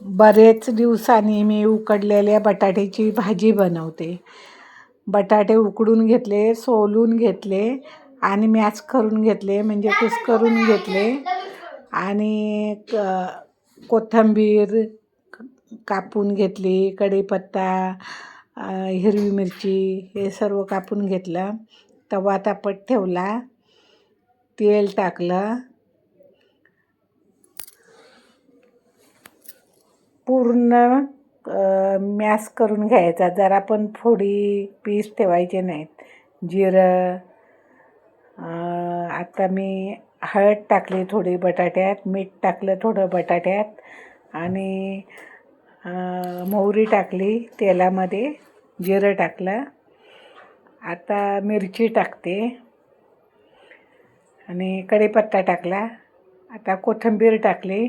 बरेच दिवसांनी मी उकडलेल्या बटाट्याची भाजी बनवते. बटाटे उकडून घेतले, सोलून घेतले आणि मॅश करून घेतले, म्हणजे कुस्करून घेतले आणि कोथिंबीर कापून घेतली, कढीपत्ता, हिरवी मिरची हे सर्व कापून घेतलं. तवा तापत ठेवला, तेल टाकलं, पूर्ण मॅश करून घ्यायचा. जरा पण फोडी पीस ठेवायचे नाहीत. जिरं, आता मी हळद टाकली थोडी बटाट्यात, मीठ टाकलं थोडं बटाट्यात आणि मोहरी टाकली तेलामध्ये, जिरं टाकलं. आता मिरची टाकते आणि कढीपत्ता टाकला. आता कोथिंबीर टाकली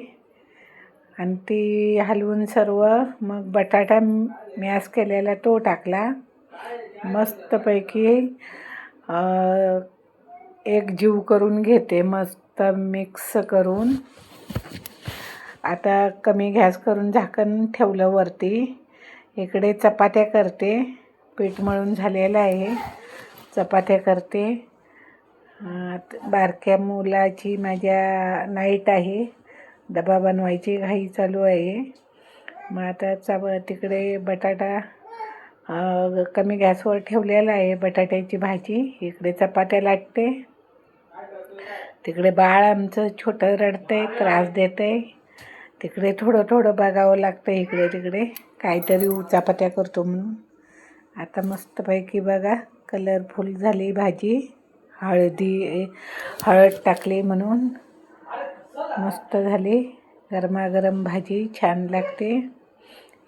आणि ती हलवून सर्व मग बटाटा मॅश केलेला तो टाकला. मस्तपैकी एक जीव करून घेते, मस्त मिक्स करून. आता कमी गॅस करून झाकण ठेवलं वरती. इकडे चपात्या करते, पीठ मळून झालेलं आहे, चपात्या करते. बारक्या मुलाची माझ्या नाईट आहे, डबा बनवायची घाई चालू आहे. मग आता तिकडे बटाटा कमी गॅसवर ठेवलेला आहे, बटाट्याची भाजी. इकडे चपात्या लाटते. तिकडे बाळ आमचं छोटं रडतंय, त्रास देतंय. तिकडे थोडं थोडं बघावं लागतं, इकडे तिकडे काहीतरी चपात्या करतो म्हणून. आता मस्तपैकी बघा कलरफुल झाली भाजी. हळद टाकली म्हणून मस्त झाली. गरमागरम भाजी छान लागते.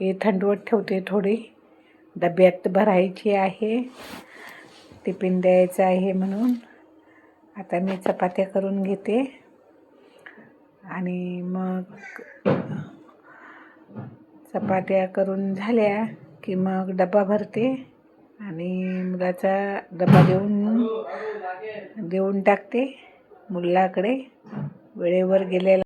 हे थंडवत ठेवते थोडी, डब्यात भरायची आहे, टिफिन द्यायचं आहे म्हणून. आता मी चपात्या करून घेते आणि मग चपात्या करून झाल्या की मग डबा भरते आणि मुलाचा डबा देऊन टाकते मुलाकडे. वेळेवर गेलेला